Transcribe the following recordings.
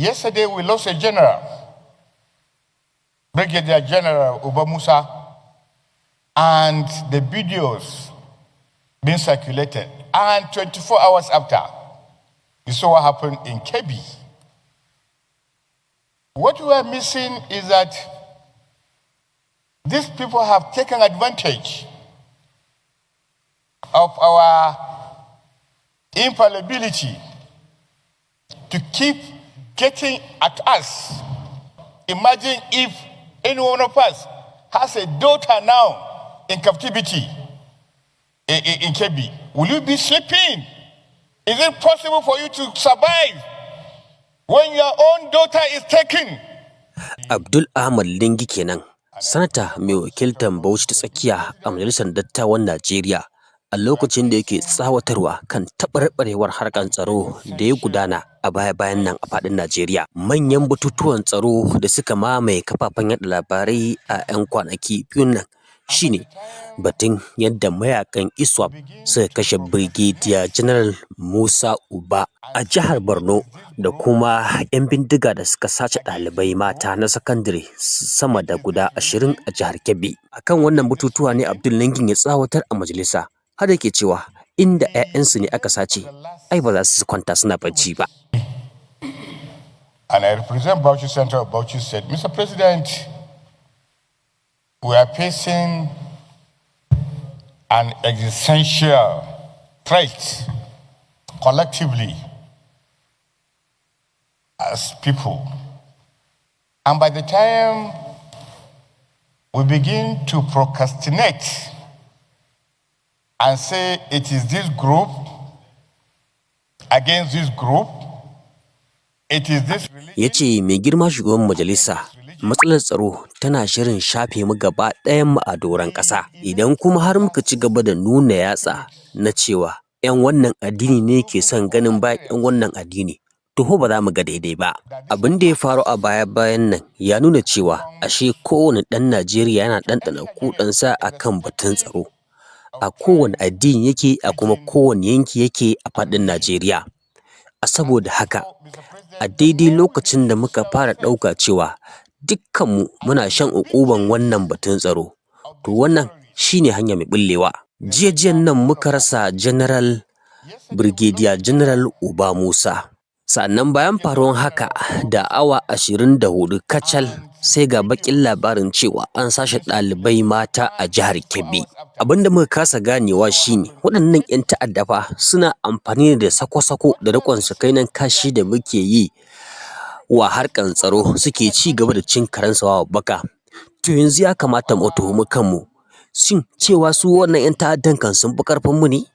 Yesterday we lost a general, Brigadier General Uba Musa, and the videos being circulated. And 24 hours after, you saw what happened in Kebbi. What we are missing is that these people have taken advantage of our infallibility to keep getting at us. Imagine if any one of us has a daughter now in captivity in Kebbi. Will you be sleeping? Is it possible for you to survive when your own daughter is taken? Abdul Ningi kenan, sanata mai wakiltar Bauchi ta tsakiya a majalisar dattawan Najeriya a lokacin da yake tsawatarwa kan taɓarɓarewar harkar tsaro da ya gudana a baya-bayan nan a faɗin Najeriya. Manyan batutuwan tsaro da suka mamaye kafafen yaɗa labarai a 'yan kwanaki biyun nan shine batun yadda mayakan ISWAP suka kashe Brigadier Janar Musa Uba a jihar Borno da kuma 'yan bindiga da suka sace ɗalibai mata na sakandare sama da guda 20 a jihar Kebbi. Akan wannan batutuwa ne Abdul Ningi ya tsawatar a majalisa, har yake cewa inda 'ya'yansu ne aka sace, ai ba za su kwanta suna bacci ba. And I represent Bauchi Center of Bauchi State. Mr. President, we are facing an existential threat collectively as people. And by the time we begin to procrastinate and say it is this group against this group, it is this religion. Ya ce mai girma shugaban majalisa, matsalar tsaro tana shirin shafe mu gaba ɗayan mu a doron ƙasa. Idan kuma har muka ci gaba da nuna yatsa na cewa 'yan wannan addini ne ke son ganin bayan 'yan wannan addini, to ba za mu ga daidai ba. Abin da ya faru a baya-bayan nan ya nuna cewa ashe kowane ɗan Najeriya yana ɗanɗana kuɗansa a kan batun tsaro. A kowane addini yake, a kuma kowane yanki yake a faɗin Najeriya. A saboda haka, a daidai lokacin da muka fara ɗauka cewa dukkanmu muna shan uƙuban wannan batun tsaro, to wannan shine hanya mai ɓullewa. Jiya-jiyan nan muka rasa Brigadier General Uba Musa. Sannan bayan faruwar haka da awa 24 kacal sai ga bakin labarin cewa an sace ɗalibai mata a jihar Kebbi. Abinda muka kasa ganewa shine waɗannan 'yan ta'adda fa suna amfani da sako-sako da riƙon sakainan kashi da muke yi wa harkan tsaro suke ci gaba da cin karensu wa baka. To yanzu ya kamata mu tuhumi kanmu, shin cewa su wannan 'yan ta'addan kan sun fi ƙarfin mu ne?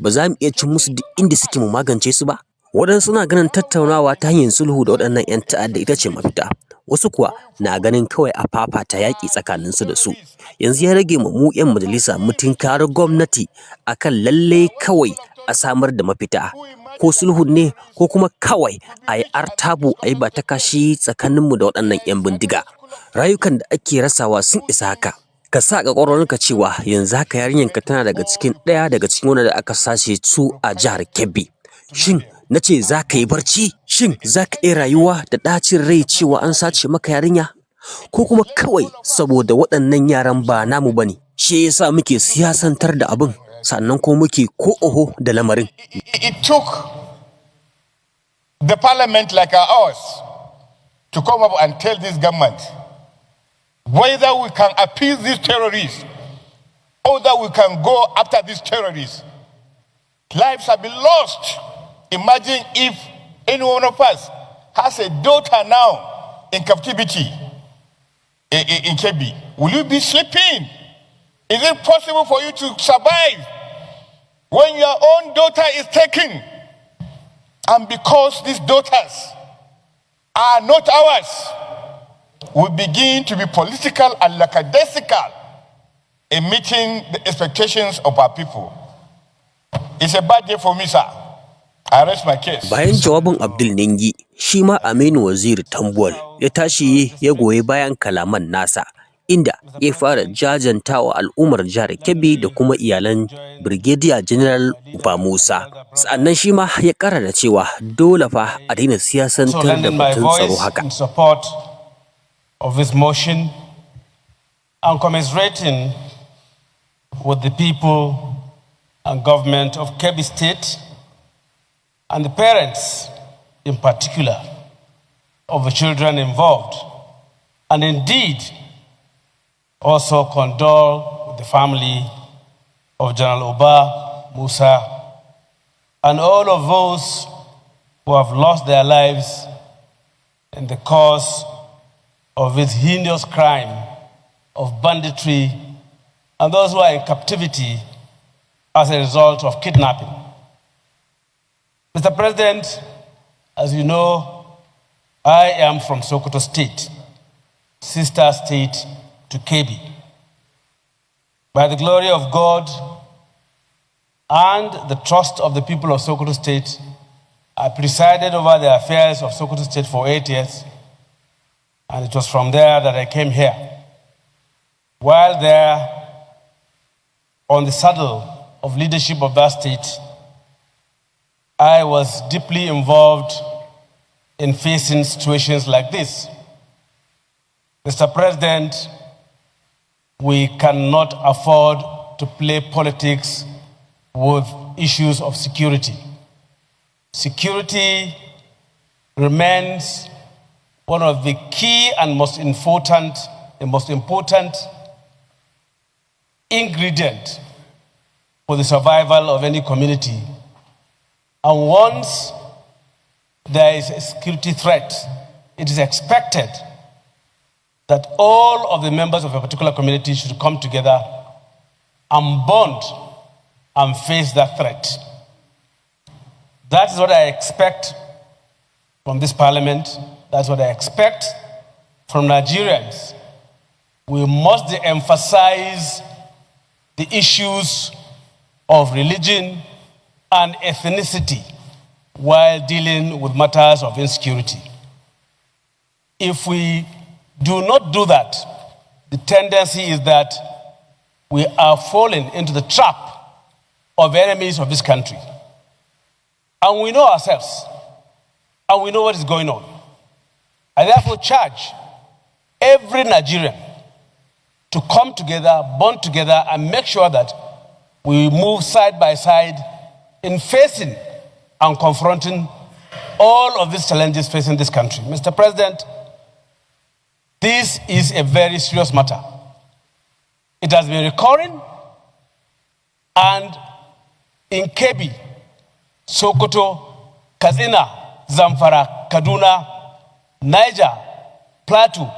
Ba za mu iya cin musu duk inda suke mu magance su ba? Waɗansu na ganin tattaunawa ta hanyar sulhu da waɗannan 'yan ta'adda ita ce mafita. Wasu kuwa na ganin kawai a fafata yaƙi tsakaninsu da su. Yanzu ya rage mu 'yan majalisa mu tinkari gwamnati akan lalle kawai a samar da mafita. Ko sulhu ne ko kuma kawai a yi artabu a yi ba ta kashi tsakaninmu da waɗannan 'yan bindiga. Rayukan da ake rasawa sun isa haka. Ka sa ƙwaƙwalwarka cewa yanzu haka yarinyanka tana daga cikin ɗaya daga cikin wanda da aka sace su a jihar Kebbi. Shin na ce za ka yi barci? Shin za ka iya rayuwa da ɗacin rai cewa an sace maka yarinya? Ko kuma kawai saboda waɗannan yaran ba namu ba ne, shi yasa muke siyasantar da abin, sannan ko muke ko oho da lamarin. It took the parliament like ours to come up and tell this government whether we can appease these terrorists or that we can go after these terrorists. Lives have been lost. Imagine if any one of us has a daughter now in captivity in Kebbi. Will you be sleeping? Is it possible for you to survive when your own daughter is taken? And because these daughters are not ours, we begin to be political and lackadaisical in meeting the expectations of our people. It's a bad day for me, sir. I rest my case. Bayan jawabin Abdul Ningi, shi ma Aminu Waziri Tambuwal ya tashi ya goyi bayan kalaman nasa, inda ya fara jajantawa al'ummar jihar Kebbi da kuma iyalan Brigadier General Uba Musa. Sa'annan shi ma ya ƙara da cewa dole fa a daina siyasantar da batun tsaro haka. Of this motion and commiserating with the people and government of Kebbi State and the parents in particular of the children involved, and indeed also condole with the family of General Uba Musa and all of those who have lost their lives in the course of this heinous crime of banditry and those who are in captivity as a result of kidnapping. Mr. President, as you know, I am from Sokoto State, sister state to Kebbi. By the glory of God and the trust of the people of Sokoto State, I presided over the affairs of Sokoto State for 8 years, and it was from there that I came here. While there, on the saddle of leadership of that state, I was deeply involved in facing situations like this. Mr. President, we cannot afford to play politics with issues of security. Security remains one of the key and most important ingredient for the survival of any community. And once there is a security threat, it is expected that all of the members of a particular community should come together and bond and face that threat. That is what I expect from this parliament. That's what I expect from Nigerians. We must de-emphasize the issues of religion and ethnicity while dealing with matters of insecurity. If we do not do that, the tendency is that we are falling into the trap of enemies of this country. And we know ourselves, and we know what is going on. I therefore charge every Nigerian to come together, bond together, and make sure that we move side by side in facing and confronting all of these challenges facing this country. Mr. President, this is a very serious matter. It has been recurring, and in Kebbi, Sokoto, Katsina, Zamfara, Kaduna, Niger, Plateau,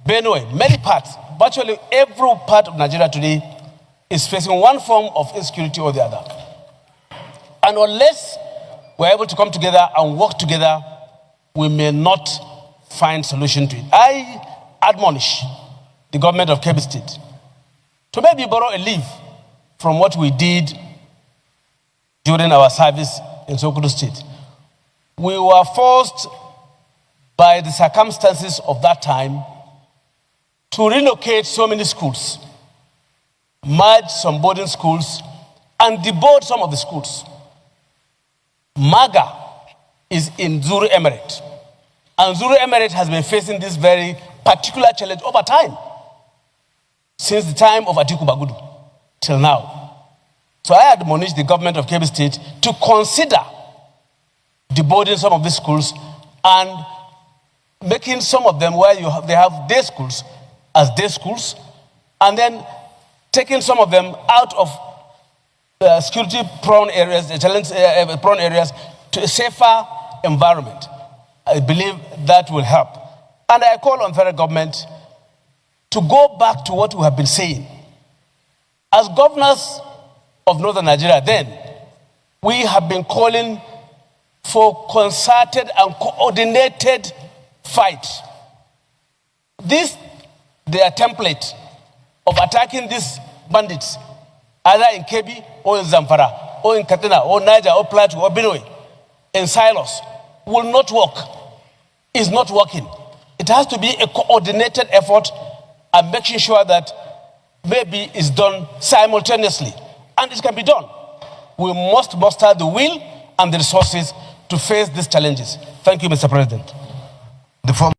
Benue, many parts, virtually every part of Nigeria today is facing one form of insecurity or the other. And unless we're able to come together and work together, we may not find solution to it. I admonish the government of Kebbi State to maybe borrow a leaf from what we did during our service in Sokoto State. We were forced by the circumstances of that time to relocate so many schools, merge some boarding schools, and deboard some of the schools. MAGA is in Zuru Emirate, and Zuru Emirate has been facing this very particular challenge over time, since the time of Atiku Bagudu till now. So I admonish the government of Kebbi State to consider deboarding some of these schools and making some of them where they have day schools as day schools, and then taking some of them out of security-prone areas, prone areas, to a safer environment. I believe that will help. And I call on federal government to go back to what we have been saying. As governors of Northern Nigeria then, we have been calling for concerted and coordinated fight. Their template of attacking these bandits, either in Kebbi or in Zamfara or in Katsina or Niger or Plateau or Benue, in silos, will not work. It's not working. It has to be a coordinated effort and making sure that maybe it's done simultaneously. And it can be done. We must muster the will and the resources to face these challenges. Thank you, Mr. President.